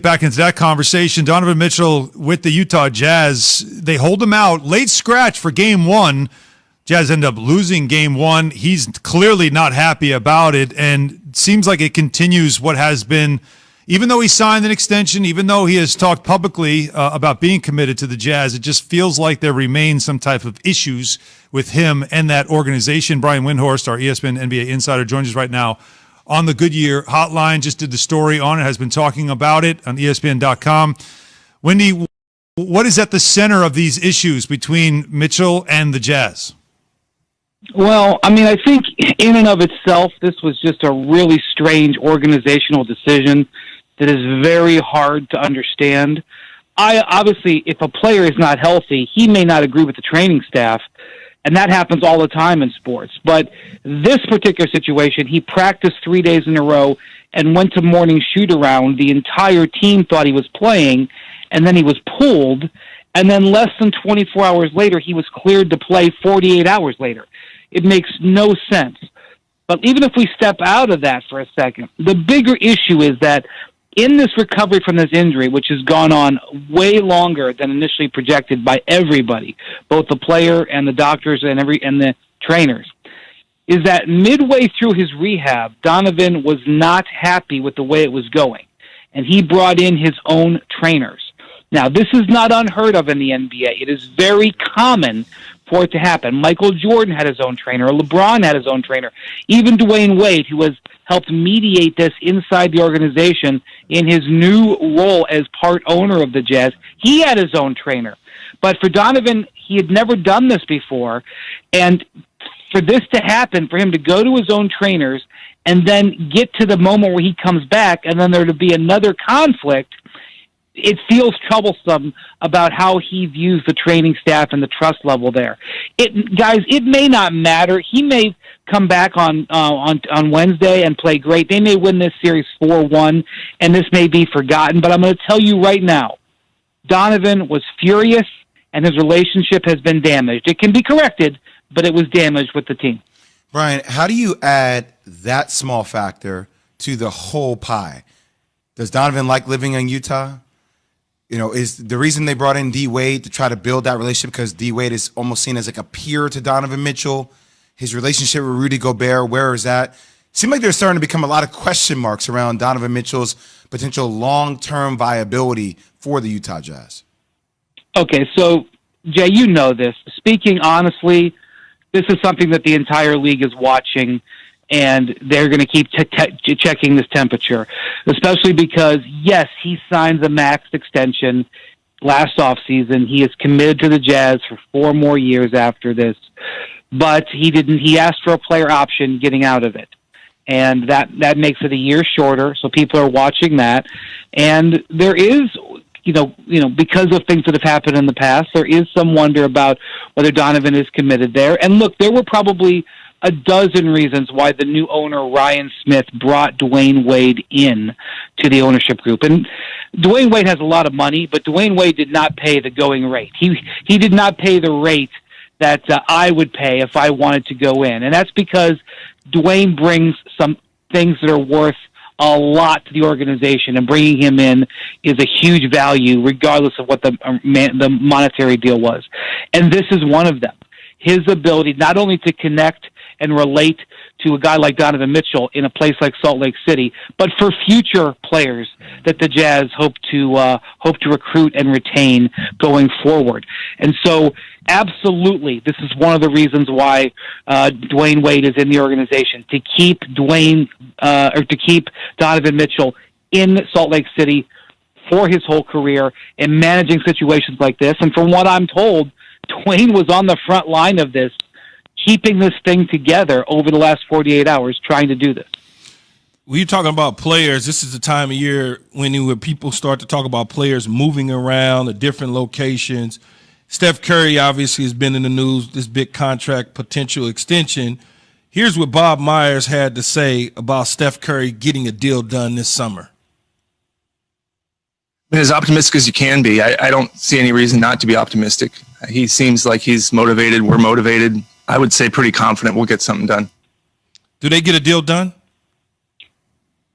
back into that conversation. Donovan Mitchell with the Utah Jazz, they hold him out. Late scratch for game one. Jazz end up losing game one. He's clearly not happy about it, and seems like it continues what has been, even though he signed an extension, even though he has talked publicly about being committed to the Jazz, it just feels like there remains some type of issues with him and that organization. Brian Windhorst, our ESPN NBA insider, joins us right now on the Goodyear hotline. Just did the story on it, has been talking about it on ESPN.com. Wendy, what is at the center of these issues between Mitchell and the Jazz? Well, I mean, I think in and of itself, this was just a really strange organizational decision that is very hard to understand. Obviously, if a player is not healthy, he may not agree with the training staff, and that happens all the time in sports. But this particular situation, he practiced 3 days in a row and went to morning shoot-around. The entire team thought he was playing, and then he was pulled, and then less than 24 hours later, he was cleared to play 48 hours later. It makes no sense. But even if we step out of that for a second, the bigger issue is that in this recovery from this injury, which has gone on way longer than initially projected by everybody, both the player and the doctors and the trainers, is that midway through his rehab, Donovan was not happy with the way it was going, and he brought in his own trainers. Now, this is not unheard of in the NBA. It is very common for it to happen. Michael Jordan had his own trainer. LeBron had his own trainer. Even Dwayne Wade, who has helped mediate this inside the organization in his new role as part owner of the Jazz, he had his own trainer. But for Donovan, he had never done this before. And for this to happen, for him to go to his own trainers and then get to the moment where he comes back and then there to be another conflict, it feels troublesome about how he views the training staff and the trust level there. Guys, it may not matter. He may come back on Wednesday and play great. They may win this series 4-1, and this may be forgotten. But I'm going to tell you right now, Donovan was furious, and his relationship has been damaged. It can be corrected, but it was damaged with the team. Brian, how do you add that small factor to the whole pie? Does Donovan like living in Utah? You know, is the reason they brought in D. Wade to try to build that relationship because D. Wade is almost seen as like a peer to Donovan Mitchell? His relationship with Rudy Gobert, where is that? Seems like there's starting to become a lot of question marks around Donovan Mitchell's potential long-term viability for the Utah Jazz. Okay, so, Jay, you know this. Speaking honestly, this is something that the entire league is watching, and they're going to keep checking this temperature, especially because, yes, he signs a max extension last offseason. He is committed to the Jazz for 4 more years after this, but he asked for a player option getting out of it, and that makes it a year shorter, so people are watching that. And there is, you know, because of things that have happened in the past, there is some wonder about whether Donovan is committed there. And look, there were probably a dozen reasons why the new owner, Ryan Smith, brought Dwayne Wade in to the ownership group. And Dwayne Wade has a lot of money, but Dwayne Wade did not pay the going rate. He did not pay the rate that I would pay if I wanted to go in. And that's because Dwayne brings some things that are worth a lot to the organization, and bringing him in is a huge value regardless of what the monetary deal was. And this is one of them. His ability not only to connect and relate to a guy like Donovan Mitchell in a place like Salt Lake City, but for future players that the Jazz hope to recruit and retain going forward. And so, absolutely, this is one of the reasons why Dwayne Wade is in the organization, to keep Donovan Mitchell in Salt Lake City for his whole career and managing situations like this. And from what I'm told, Dwayne was on the front line of this, keeping this thing together over the last 48 hours, trying to do this. When you're talking about players, this is the time of year when people start to talk about players moving around at different locations. Steph Curry obviously has been in the news, this big contract potential extension. Here's what Bob Myers had to say about Steph Curry getting a deal done this summer. As optimistic as you can be. I don't see any reason not to be optimistic. He seems like he's motivated. We're motivated. I would say pretty confident we'll get something done. Do they get a deal done?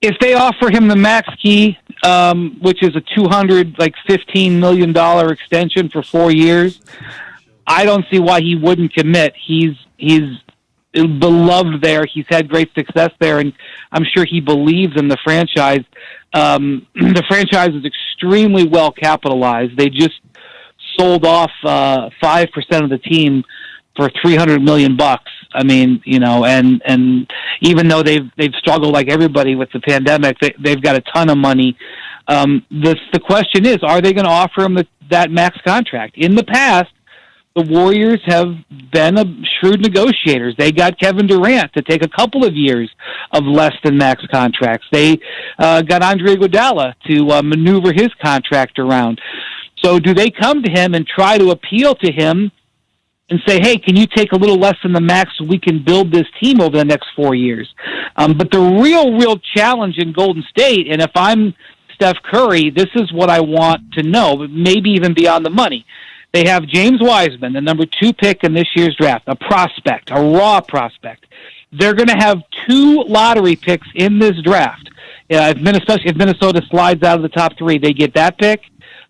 If they offer him the max key, which is a $215 million extension for 4 years. I don't see why he wouldn't commit. He's beloved there. He's had great success there, and I'm sure he believes in the franchise. The franchise is extremely well capitalized. They just sold off 5% of the team for $300 million. I mean, and even though they've struggled like everybody with the pandemic, they've got a ton of money. The question is, are they going to offer him that max contract? In the past, the Warriors have been shrewd negotiators. They got Kevin Durant to take a couple of years of less than max contracts. They got Andre Iguodala to maneuver his contract around. So do they come to him and try to appeal to him and say, hey, can you take a little less than the max so we can build this team over the next 4 years? But the real challenge in Golden State, and if I'm Steph Curry, this is what I want to know, maybe even beyond the money. They have James Wiseman, the number 2 pick in this year's draft, a prospect, a raw prospect. They're going to have 2 lottery picks in this draft. Especially if Minnesota slides out of the top 3, they get that pick,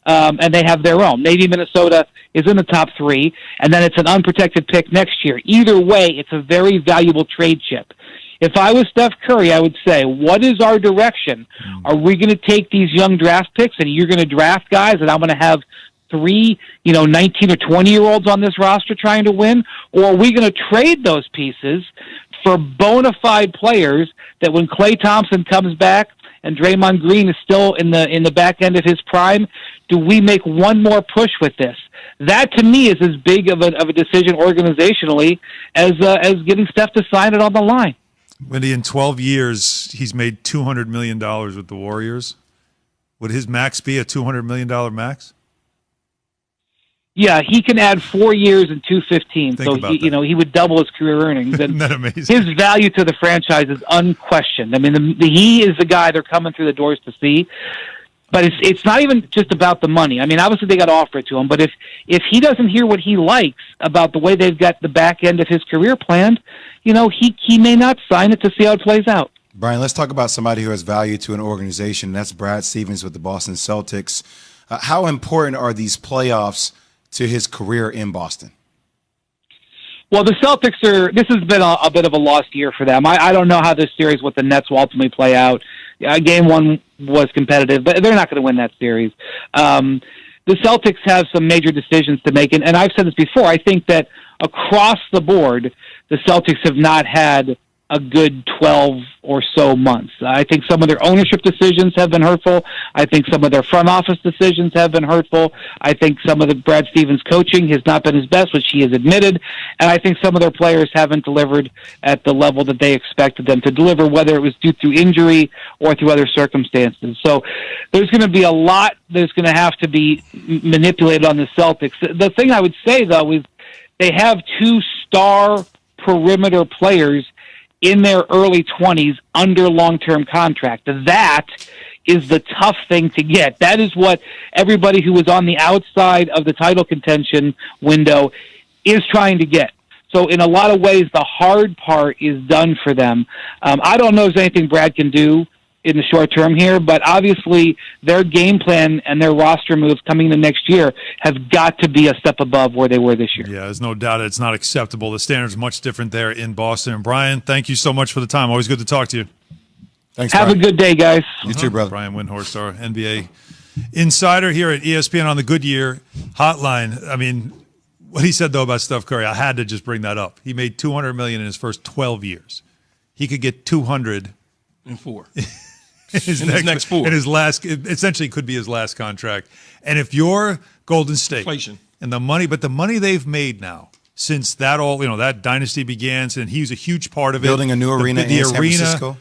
and they have their own. Maybe Minnesota is in the top 3, and then it's an unprotected pick next year. Either way, it's a very valuable trade chip. If I was Steph Curry, I would say, what is our direction? Are we going to take these young draft picks, and you're going to draft guys, and I'm going to have 3, 19 or 20-year-olds on this roster trying to win? Or are we going to trade those pieces for bona fide players that when Klay Thompson comes back and Draymond Green is still in the back end of his prime, do we make one more push with this? That, to me, is as big of a decision organizationally as getting Steph to sign it on the line. Wendy, in 12 years, he's made $200 million with the Warriors. Would his max be a $200 million max? Yeah, he can add 4 years and $215. So he would double his career earnings. And Isn't that amazing? His value to the franchise is unquestioned. I mean, he is the guy they're coming through the doors to see. But it's not even just about the money. I mean, obviously they got to offer it to him. But if he doesn't hear what he likes about the way they've got the back end of his career planned, he may not sign it to see how it plays out. Brian, let's talk about somebody who has value to an organization. That's Brad Stevens with the Boston Celtics. How important are these playoffs to his career in Boston? Well, the Celtics this has been a bit of a lost year for them. I don't know how this series with the Nets will ultimately play out. Game 1 was competitive, but they're not going to win that series. The Celtics have some major decisions to make, and I've said this before. I think that across the board, the Celtics have not had a good 12 or so months. I think some of their ownership decisions have been hurtful. I think some of their front office decisions have been hurtful. I think some of the Brad Stevens coaching has not been his best, which he has admitted. And I think some of their players haven't delivered at the level that they expected them to deliver, whether it was due to injury or through other circumstances. So there's going to be a lot that's going to have to be manipulated on the Celtics. The thing I would say, though, is they have 2 star perimeter players in their early 20s under long-term contract. That is the tough thing to get. That is what everybody who was on the outside of the title contention window is trying to get. So in a lot of ways, the hard part is done for them. I don't know if there's anything Brad can do in the short term here, but obviously their game plan and their roster moves coming into next year have got to be a step above where they were this year. Yeah, there's no doubt it's not acceptable. The standard's much different there in Boston. And Brian, thank you so much for the time. Always good to talk to you. Thanks, Have Brian. a good day, guys. You too, brother. Brian Windhorst, our NBA insider here at ESPN on the Goodyear Hotline. I mean, what he said, though, about Steph Curry, I had to just bring that up. He made $200 million in his first 12 years. He could get $200 in 4. his next 4. And his last, essentially could be his last contract. And if you're Golden State, inflation and the money they've made now since that that dynasty began, and he's a huge part of building a new arena in San Francisco.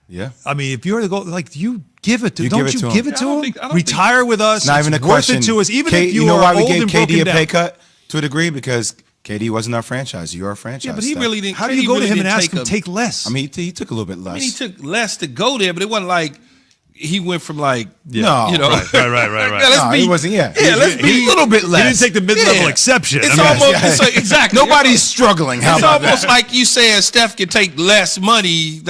Yeah, I mean, if you're the goal, you give it to, you don't you give it to him? Retire with us. It's not even a question. Worth it to us, even if you know why we gave old and KD a broken pay down. cut to a degree, because KD wasn't our franchise. You're our franchise. Yeah, but he Steph. really didn't. How do you go to him and ask him to take less? I mean, he took a little bit less. I mean, he took less to go there, but it wasn't like he went from no, right. Yeah, he wasn't. Yeah, let's be a little bit less. He didn't take the mid-level exception. It's I mean, almost it's like, exactly. Nobody's struggling. How It's about almost that? like you saying Steph can take less money.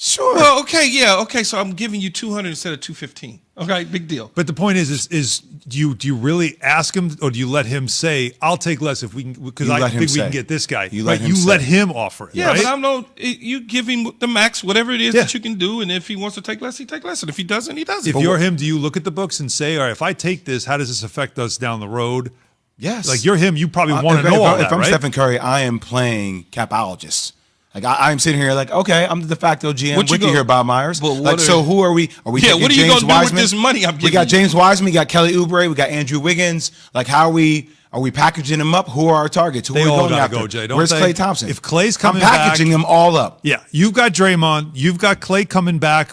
Sure. Well, okay, yeah, okay. So I'm giving you 200 instead of 215. Okay, big deal. But the point is do you really ask him, or do you let him say, "I'll take less if we can," because I think we can get this guy. You let him offer it. Yeah, right? but I'm no. You give him the max, whatever it is Yeah. that you can do, and if he wants to take less, he take less, and if he doesn't, he doesn't. If you're him, do you look at the books and say, "All right, if I take this, how does this affect us down the road?" Yes. Like you're him, you probably want to know all that, If I'm right? Stephen Curry, I am playing capologist. Like I'm sitting here, like, okay, I'm the de facto GM What you with you go- here, Bob Myers. But what Like, so who are we? Are we? Yeah, taking what are you James gonna do with Wiseman? this money I'm We giving got you? James Wiseman, we got Kelly Oubre, we got Andrew Wiggins. Like, how are we? Are we packaging them up? Who are our targets? Who They are we all going gotta after? go, Jay, don't Where's they? Klay Thompson? If Klay's coming I'm packaging back- them all up. Yeah, you've got Draymond, you've got Klay coming back.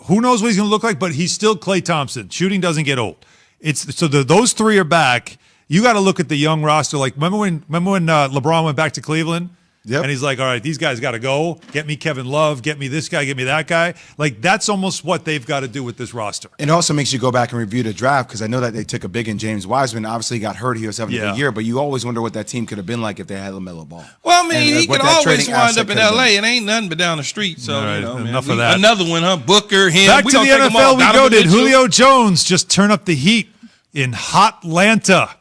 Who knows what he's going to look like? But he's still Klay Thompson. Shooting doesn't get old. Those three are back. You got to look at the young roster. Like remember when LeBron went back to Cleveland? Yep. And he's like, all right, these guys got to go. Get me Kevin Love. Get me this guy. Get me that guy. Like, that's almost what they've got to do with this roster. It also makes you go back and review the draft because I know that they took a big in James Wiseman. Obviously, he got hurt. He was having a Yeah. good year, but you always wonder what that team could have been like if they had LaMelo Ball. Well, I mean, And, he what could that always trading wind asset up in could have L.A. been. It ain't nothing but down the street. So, All right, you know, man, enough of that. Another one, huh? Booker, him. Back We to the gonna take them all. NFL we go. Donovan Did Mitchell. Julio Jones just turn up the heat in Hotlanta?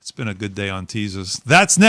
It's been a good day on teasers. That's next.